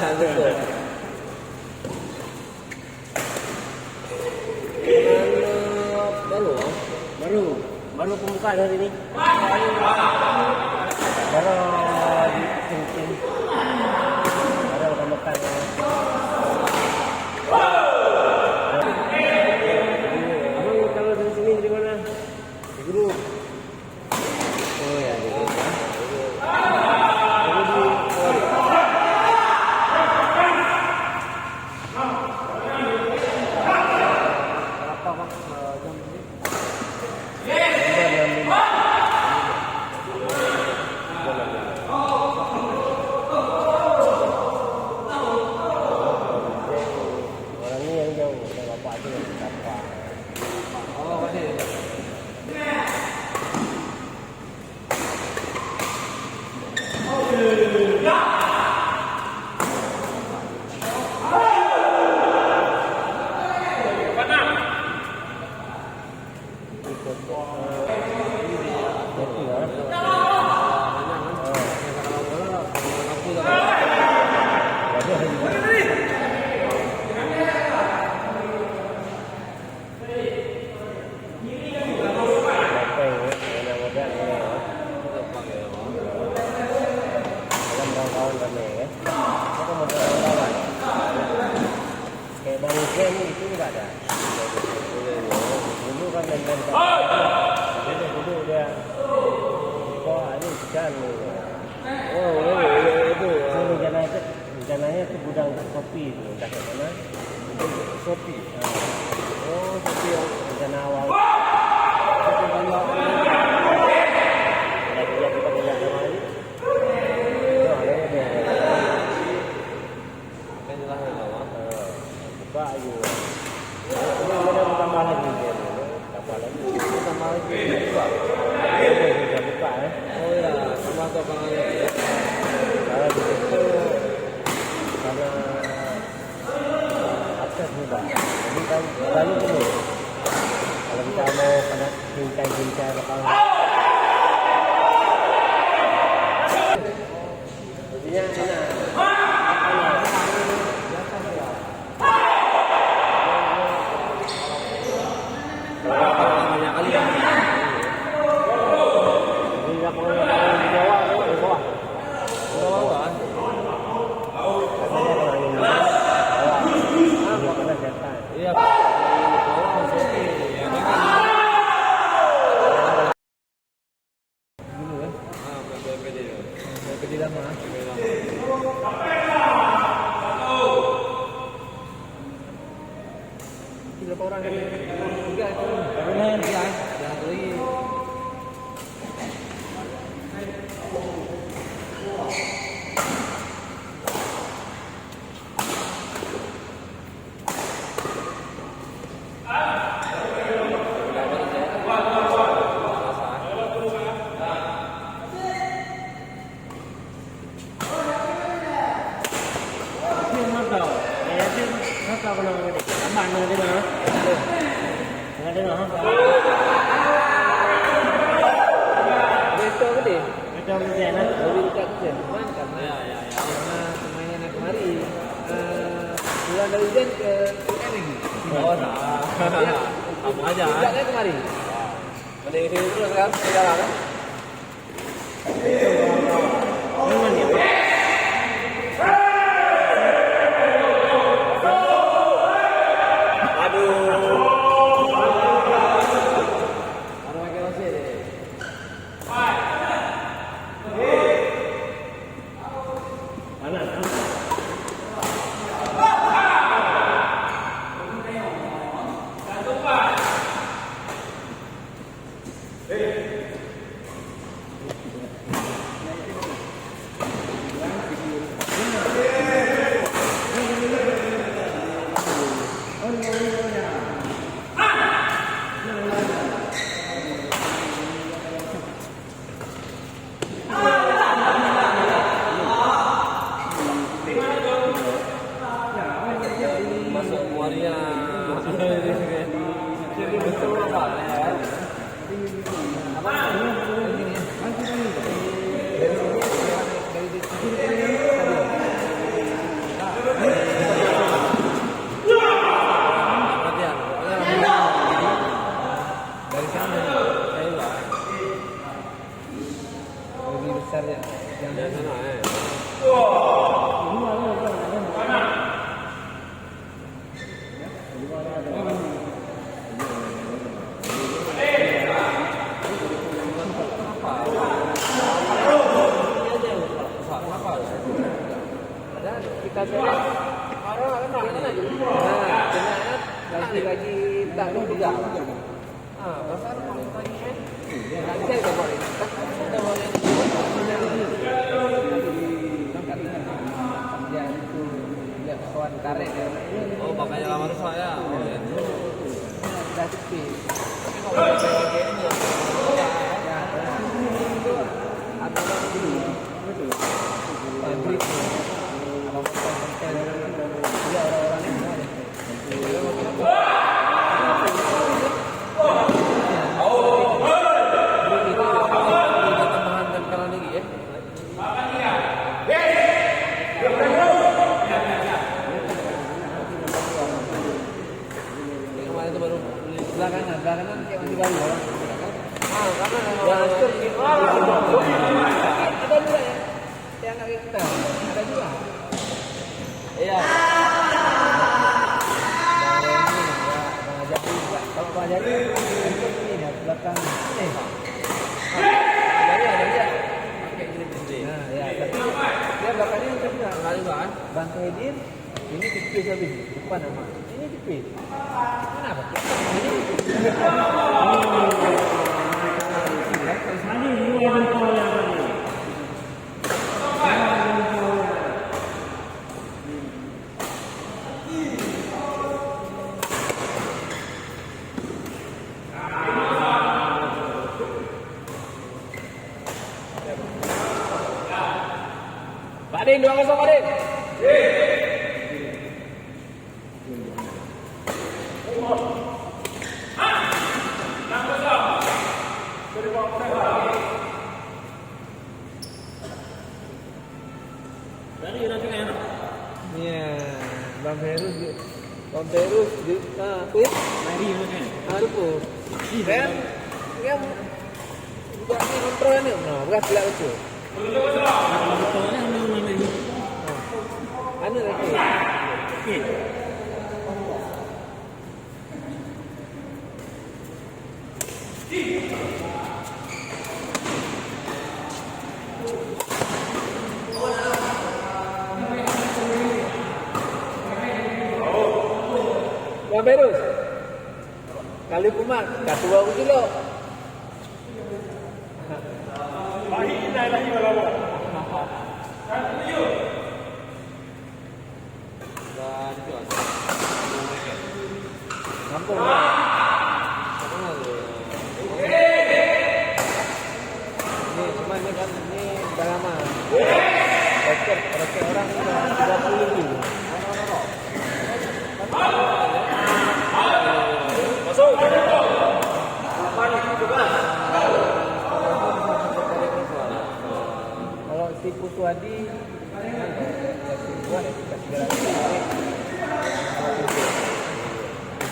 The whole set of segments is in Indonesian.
betul. Baru pembukaan hari ini. Baru cincin. Baru pembukaan. Abang kalau dari sini di mana? Di grup. Oh ya, di grup. Rencananya itu gudang kopi itu, entah ke mana. Kopi. Oh, kopi yang rencana awal. Kopi banyak. Kita punya kembali. Itu ada dia. Kan jelas lama. Buka aja. Ini ada tambah lagi dia. Tambah lagi. Tambah lagi. Buka. Buka ya. Oh ya, tambah ke apa lagi? Kalau begitu karena akses mudah, jadi kan lalu dulu kalau kita mau kena cincai lokal, jadinya enak. Banyak kali ya. Jadi nggak mau di Jawa, di bawah. Iya. Dulu ya. PD lama. Berapa orang kan? 3 itu. Benar ya. Jangan lagi. Bulan dari Jen ke Eneng. Oh, sama aja. Tidaknya kemari. Mending sini terus kan, jalan kan? Aman ya. kita sewa orang kan aja. Nah, kena lagi tak tahu juga. Pasar paling lagi kan. Tak bisa kita boleh. Kita boleh. Dia itu lihat kawan karet. Oh, makanya lama rusak ya. Oh, ya. Dah tepi. Belakangan kayak masih baru ya. Karena ada juga ya. Yang nggak kita ada juga. Iya. Bang Ajari juga. Kalau Bang Ajari ini ya belakang ini. Ada dia. Pakai gini. Nah, ya. Dia belakangnya juga kali kan. Bang Edin ini tipis habis depan sama. Ini tipis. Kenapa? Pak Din, 2-0 Pak Din. Iya, Bang Perus di quit. Mari kan. Harus. Kan dia juga kontrol ni. Nah, berat pula itu. Betulnya mana ini? Anu lagi. Okey. Bang Perus. Kali kumat, katu aku dulu. Kampung. Ini cuma ini kan ini udah lama. Roket orang sudah 30 ribu. Masuk. Kalau si Puswadi buat kita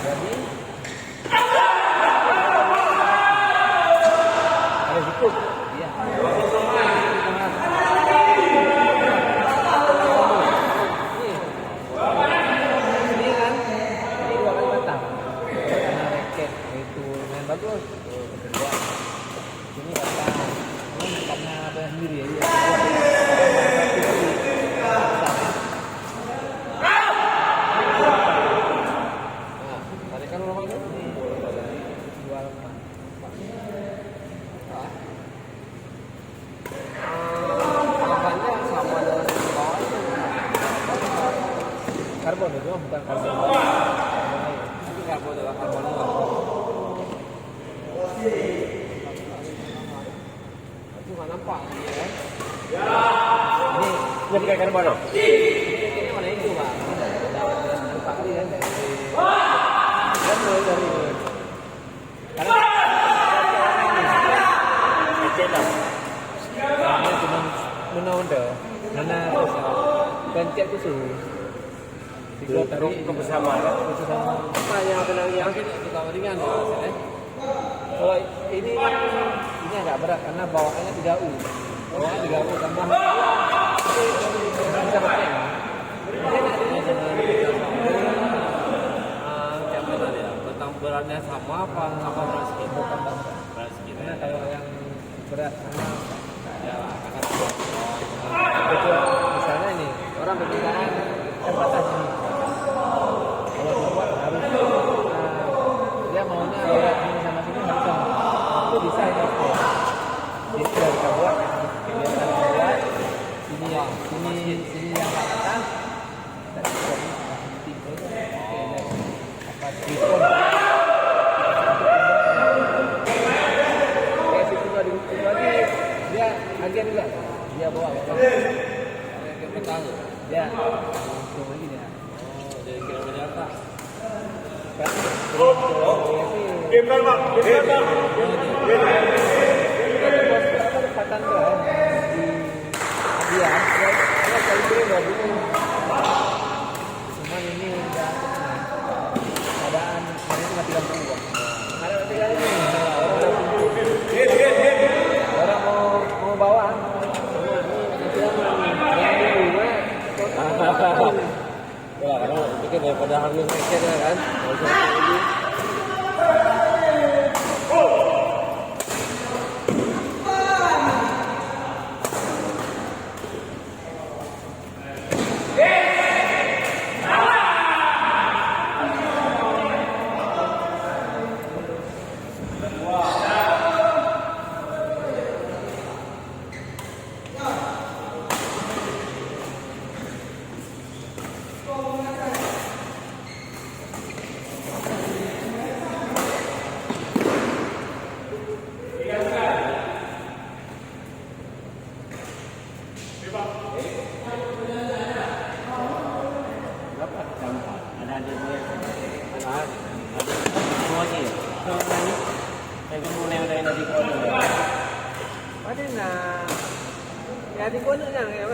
jadi harus ikut iya ini kan ini 2 kali matang karena raket itu main bagus kedua ini karena apa sendiri ya karbon itu bukan karbon itu karbon adalah karbon itu nggak nampak ya ini Bukan karbon. ini mana itu Pak nampak kali kan kan mulai dari karena ini cuma menonda mana pencet itu suhu Terus kebersamaan. Apa yang kita ringan ya, kalau ini agak berat karena bawaannya 3U. Bawaannya 3U tambah bisa pakai. Tentang beratnya sama apa berat sedikit? Berat sedikit. Karena kalau yang berat karena ya akan misalnya ini orang berbicara batas ini. Kalau dibuat harus dia maunya lewat sini sama sini harus sama. Itu bisa ya. Jadi kita buat biasa buat sini yang tak atas. Dan itu apa sistem dia agen juga dia bawa agen petang dia langsung lagi dia jadi kira berapa Game kan bang, game kan bang. kesempatan kan di dia kali ini nggak dulu cuman ini udah keadaan ini cuma 30 bang ada 3 ini orang mau bawa Ya, karena pikir daripada hamil sakit kan. Kalau lagi. Ada na, ya di ko na lang.